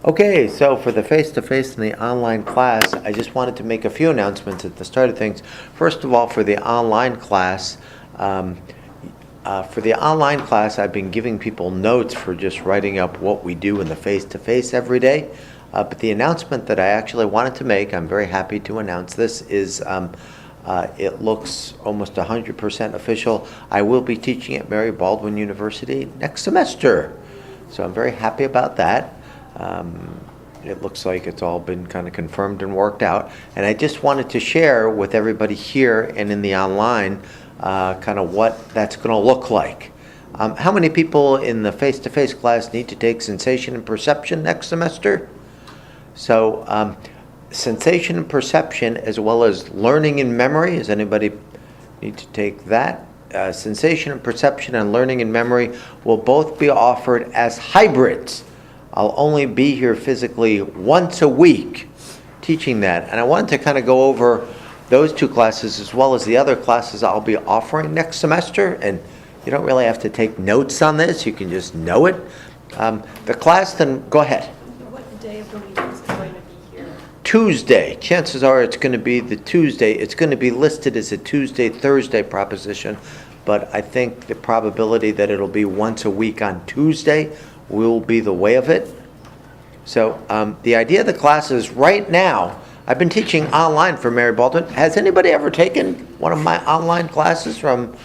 Okay, so for the face-to-face and the online class, I just wanted to make a few announcements at the start of things. First of all, for the online class, I've been giving people notes for just writing up what we do in the face-to-face every day. But the announcement that I actually wanted to make, I'm very happy to announce this, is it looks almost 100% official. I will be teaching at Mary Baldwin University next semester. So I'm very happy about that. It looks like it's all been kind of confirmed and worked out. And I just wanted to share with everybody here and in the online kind of what that's going to look like. How many people in the face-to-face class need to take sensation and perception next semester? So sensation and perception, as well as learning and memory. Does anybody need to take that? Sensation and perception and learning and memory will both be offered as hybrids. I'll only be here physically once a week teaching that. And I wanted to kind of go over those two classes as well as the other classes I'll be offering next semester. And you don't really have to take notes on this. You can just know it. The class then, go ahead. What day of the week is going to be here? Tuesday. Chances are it's going to be the Tuesday. It's going to be listed as a Tuesday-Thursday proposition. But I think the probability that it'll be once a week on Tuesday will be the way of it. So the idea of the class is right now, I've been teaching online for Mary Baldwin. Has anybody ever taken one of my online classes from,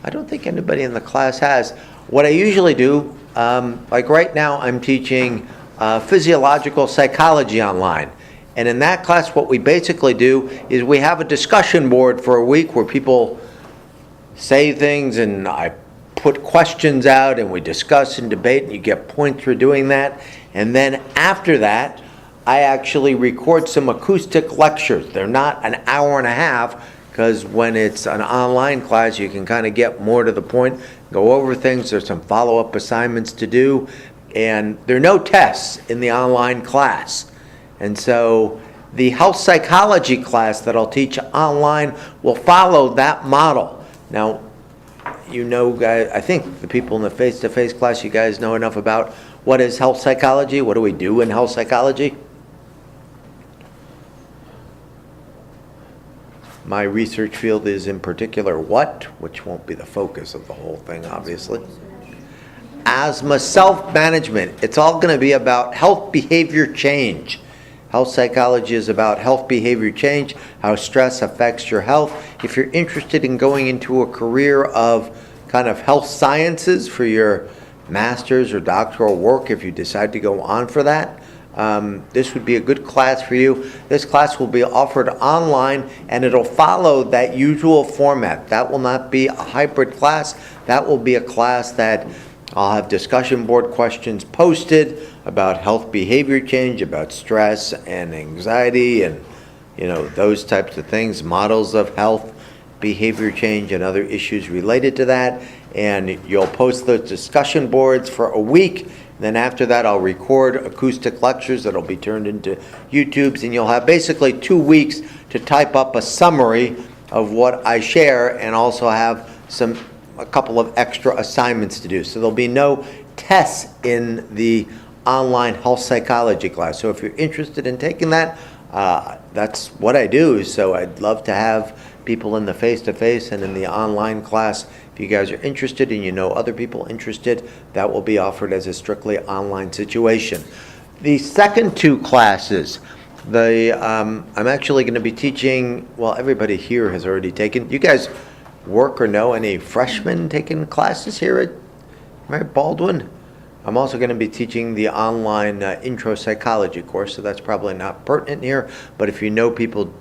I don't think anybody in the class has. What I usually do, like right now I'm teaching physiological psychology online. And in that class what we basically do is we have a discussion board for a week where people say things and I put questions out and we discuss and debate and you get points for doing that. And then after that, I actually record some acoustic lectures. They're not an hour and a half because when it's an online class, you can kind of get more to the point, go over things. There's some follow-up assignments to do. And there are no tests in the online class. And so the health psychology class that I'll teach online will follow that model. Now, you know, guys, I think the people in the face-to-face class, you guys know enough about what is health psychology, what do we do in health psychology? My research field is in particular what, which won't be the focus of the whole thing, obviously. Asthma self-management. It's all going to be about health behavior change. Health psychology is about health behavior change, how stress affects your health. If you're interested in going into a career of kind of health sciences for your master's or doctoral work, if you decide to go on for that, this would be a good class for you. This class will be offered online and it'll follow that usual format. That will not be a hybrid class. That will be a class that I'll have discussion board questions posted about health behavior change, about stress and anxiety and, you know, those types of things, models of health behavior change and other issues related to that. And you'll post those discussion boards for a week. Then after that, I'll record acoustic lectures that'll be turned into YouTubes. And you'll have basically 2 weeks to type up a summary of what I share and also have a couple of extra assignments to do. So there'll be no tests in the online health psychology class. So if you're interested in taking that, that's what I do. So I'd love to have people in the face-to-face and in the online class. If you guys are interested and you know other people interested, that will be offered as a strictly online situation. The second two classes, I'm actually going to be teaching, well, everybody here has already taken. You guys work or know any freshmen taking classes here at Mary Baldwin? I'm also going to be teaching the online intro psychology course, so that's probably not pertinent here. But if you know people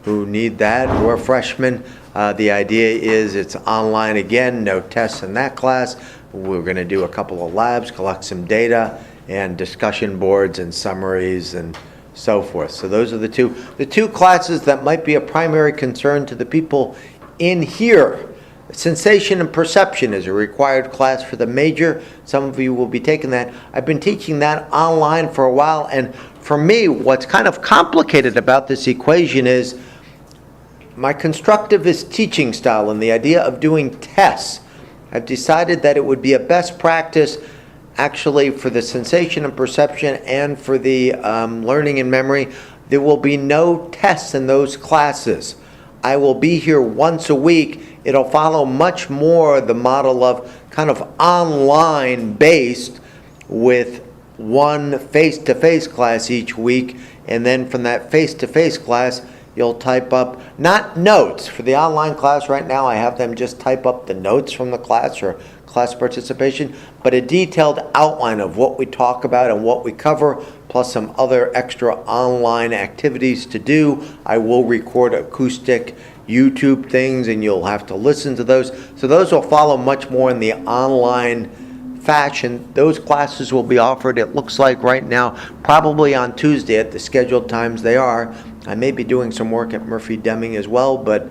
who need that who are freshmen, the idea is it's online again, no tests in that class. We're going to do a couple of labs, collect some data, and discussion boards and summaries and so forth. So those are the two classes that might be a primary concern to the people in here. Sensation and perception is a required class for the major. Some of you will be taking that. I've been teaching that online for a while, and for me, what's kind of complicated about this equation is my constructivist teaching style and the idea of doing tests. I've decided that it would be a best practice actually for the sensation and perception and for the learning and memory, there will be no tests in those classes. I will be here once a week. It'll follow much more the model of kind of online based with one face-to-face class each week, and then from that face-to-face class you'll type up, not notes. For the online class right now I have them just type up the notes from the class or class participation, but a detailed outline of what we talk about and what we cover, plus some other extra online activities to do. I will record acoustic YouTube things and you'll have to listen to those. So those will follow much more in the online fashion. Those classes will be offered, it looks like right now, probably on Tuesday at the scheduled times they are. I may be doing some work at Murphy Deming as well, but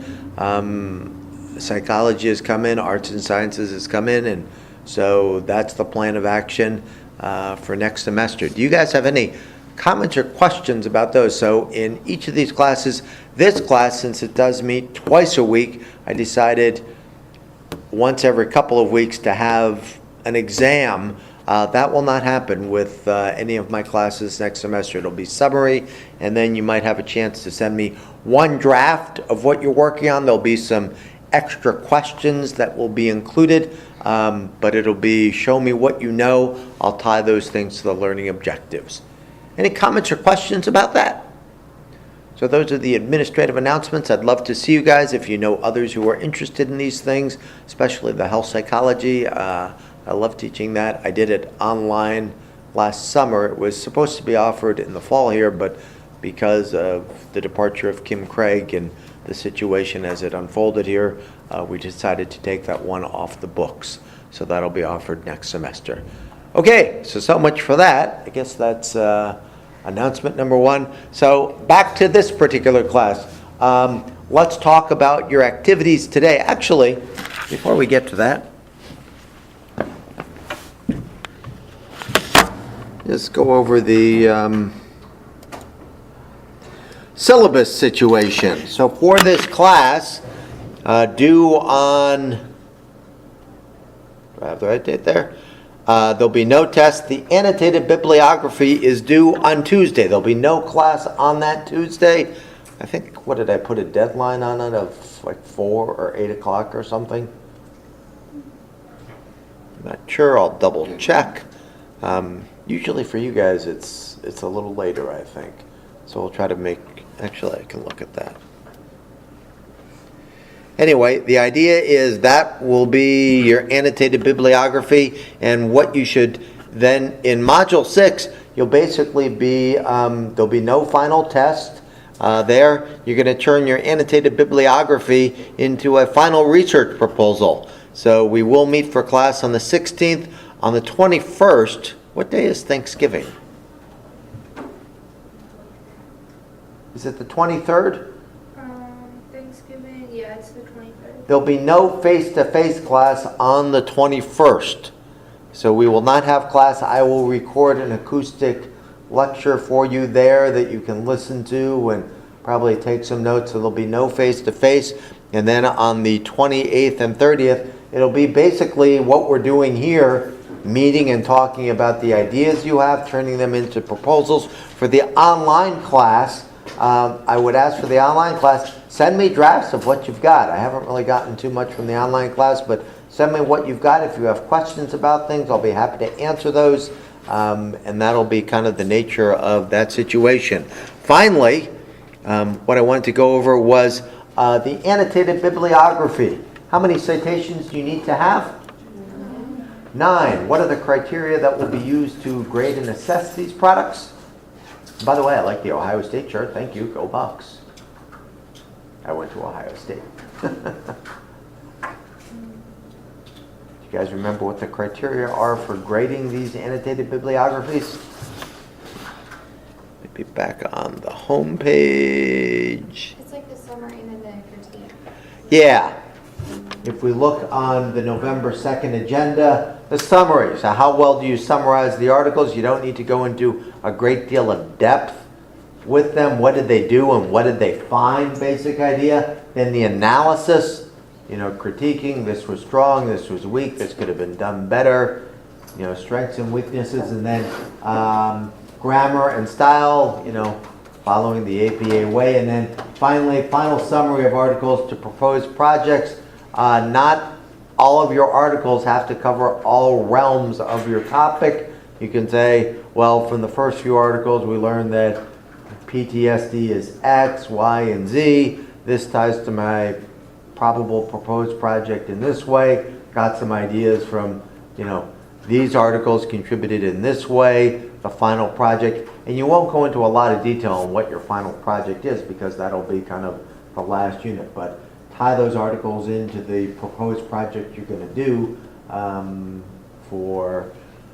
psychology has come in, arts and sciences has come in, and so that's the plan of action for next semester. Do you guys have any comments or questions about those? So in each of these classes, this class, since it does meet twice a week, I decided once every couple of weeks to have an exam. That will not happen with any of my classes next semester. It'll be summary, and then you might have a chance to send me one draft of what you're working on. There'll be some extra questions that will be included, but it'll be show me what you know. I'll tie those things to the learning objectives. Any comments or questions about that? So those are the administrative announcements. I'd love to see you guys if you know others who are interested in these things, especially the health psychology. I love teaching that. I did it online last summer. It was supposed to be offered in the fall here, but because of the departure of Kim Craig and the situation as it unfolded here, we decided to take that one off the books. So that'll be offered next semester. Okay, so much for that. I guess that's announcement number one. So back to this particular class. Let's talk about your activities today. Actually, before we get to that, just go over the syllabus situation. So for this class, due on, do I have the right date there? There'll be no test. The annotated bibliography is due on Tuesday. There'll be no class on that Tuesday. I think, what did I put a deadline on it of like 4 or 8 o'clock or something? I'm not sure. I'll double check. Usually for you guys it's a little later, I think. So we'll try to make, actually I can look at that. Anyway, the idea is that will be your annotated bibliography, and what you should then, in Module 6, you'll basically be, there'll be no final test there. You're going to turn your annotated bibliography into a final research proposal. So we will meet for class on the 16th. On the 21st, what day is Thanksgiving? Is it the 23rd? Thanksgiving, yeah, it's the 23rd. There'll be no face-to-face class on the 21st. So we will not have class. I will record an acoustic lecture for you there that you can listen to and probably take some notes. So there'll be no face-to-face. And then on the 28th and 30th, it'll be basically what we're doing here, meeting and talking about the ideas you have, turning them into proposals. For the online class, I would ask for the online class, send me drafts of what you've got. I haven't really gotten too much from the online class, but send me what you've got. If you have questions about things, I'll be happy to answer those, and that'll be kind of the nature of that situation. Finally, what I wanted to go over was the annotated bibliography. How many citations do you need to have? 9. What are the criteria that will be used to grade and assess these products? By the way, I like the Ohio State shirt. Thank you. Go Bucks. I went to Ohio State. Do you guys remember what the criteria are for grading these annotated bibliographies? Maybe back on the home page. It's like the summary and then the critique. Yeah. If we look on the November 2nd agenda, the summary. So how well do you summarize the articles? You don't need to go into a great deal of depth with them. What did they do and what did they find? Basic idea. Then the analysis, critiquing. This was strong, this was weak, this could have been done better. strengths and weaknesses, and then grammar and style, following the APA way, and then finally, final summary of articles to proposed projects. Not all of your articles have to cover all realms of your topic. You can say, well, from the first few articles, we learned that PTSD is X, Y, and Z. This ties to my probable proposed project in this way. Got some ideas from, these articles contributed in this way, the final project. And you won't go into a lot of detail on what your final project is because that'll be kind of the last unit. But tie those articles into the proposed project you're going to do for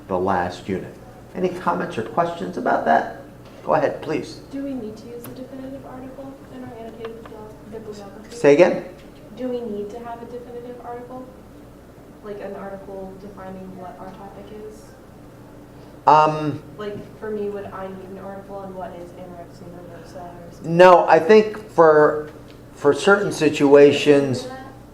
the last unit. Any comments or questions about that? Go ahead, please. Do we need to use a definitive article in our annotated bibliography? Say again? Do we need to have a definitive article? Like an article defining what our topic is? Like for me, would I need an article on what is anorexia nervosa or something? No, I think for certain situations,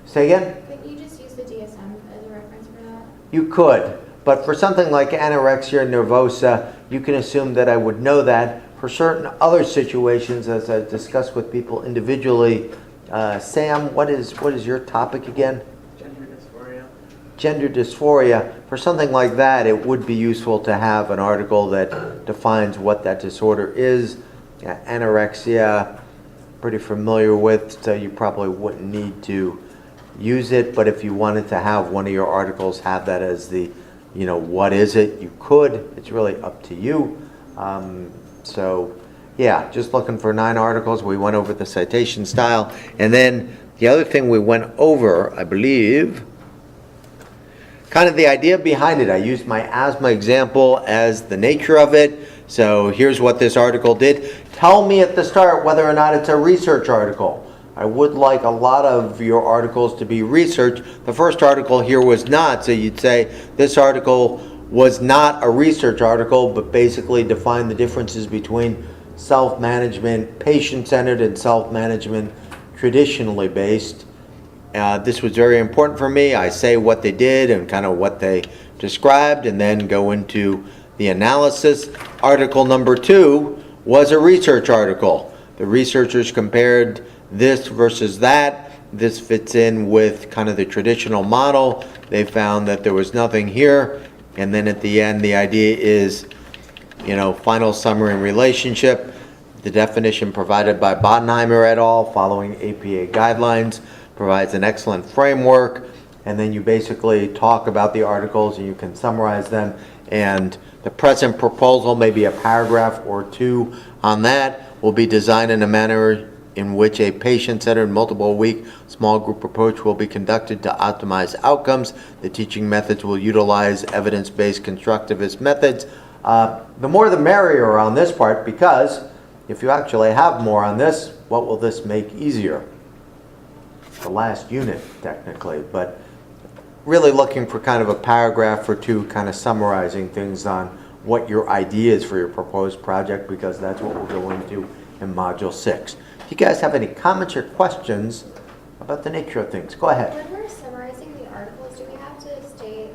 say again? Couldn't you just use the DSM as a reference for that? You could, but for something like anorexia nervosa, you can assume that I would know that. For certain other situations, as I discussed with people individually, Sam, what is your topic again? Gender dysphoria. Gender dysphoria. For something like that, it would be useful to have an article that defines what that disorder is. Anorexia, pretty familiar with, so you probably wouldn't need to use it. But if you wanted to have one of your articles have that as the, what is it, you could. It's really up to you. So, yeah, just looking for 9 articles. We went over the citation style. And then the other thing we went over, I believe, kind of the idea behind it. I used my asthma example as the nature of it. So here's what this article did. Tell me at the start whether or not it's a research article. I would like a lot of your articles to be research. The first article here was not, so you'd say this article was not a research article, but basically defined the differences between self-management, patient-centered, and self-management traditionally based. This was very important for me. I say what they did and kind of what they described and then go into the analysis. Article number 2 was a research article. The researchers compared this versus that. This fits in with kind of the traditional model. They found that there was nothing here. And then at the end, the idea is, final summary and relationship. The definition provided by Bodenheimer et al. Following APA guidelines provides an excellent framework. And then you basically talk about the articles and you can summarize them. And the present proposal, maybe a paragraph or 2 on that, will be designed in a manner in which a patient-centered, multiple-week, small group approach will be conducted to optimize outcomes. The teaching methods will utilize evidence-based constructivist methods. The more the merrier on this part, because if you actually have more on this, what will this make easier? The last unit, technically, but really looking for kind of a paragraph or 2 kind of summarizing things on what your idea is for your proposed project, because that's what we'll go into in Module 6. If you guys have any comments or questions about the nature of things, go ahead. When we're summarizing the articles, do we have to state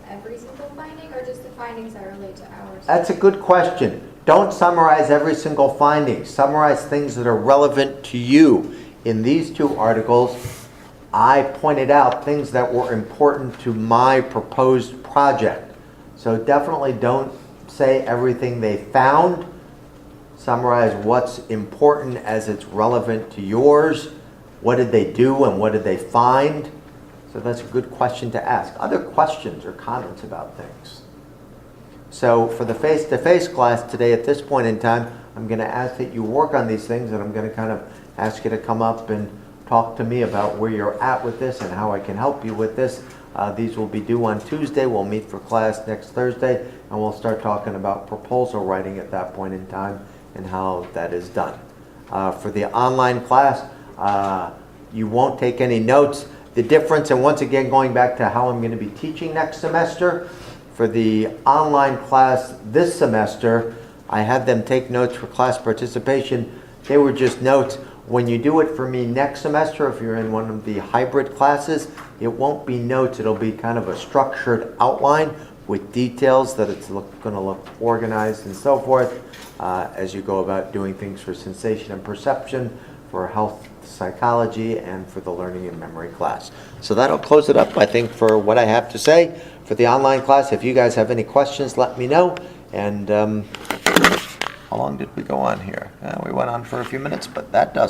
every single finding or just the findings that relate to ours? That's a good question. Don't summarize every single finding. Summarize things that are relevant to you. In these 2 articles, I pointed out things that were important to my proposed project. So definitely don't say everything they found. Summarize what's important as it's relevant to yours. What did they do and what did they find? So that's a good question to ask. Other questions or comments about things? So for the face-to-face class today, at this point in time, I'm going to ask that you work on these things, and I'm going to kind of ask you to come up and talk to me about where you're at with this and how I can help you with this. These will be due on Tuesday. We'll meet for class next Thursday, and we'll start talking about proposal writing at that point in time and how that is done. For the online class, you won't take any notes. The difference, and once again going back to how I'm going to be teaching next semester, for the online class this semester, I had them take notes for class participation. They were just notes. When you do it for me next semester, if you're in one of the hybrid classes, it won't be notes. It'll be kind of a structured outline with details, that it's going to look organized and so forth as you go about doing things for sensation and perception, for health psychology, and for the learning and memory class. So that'll close it up, I think, for what I have to say for the online class. If you guys have any questions, let me know. And how long did we go on here? We went on for a few minutes, but that does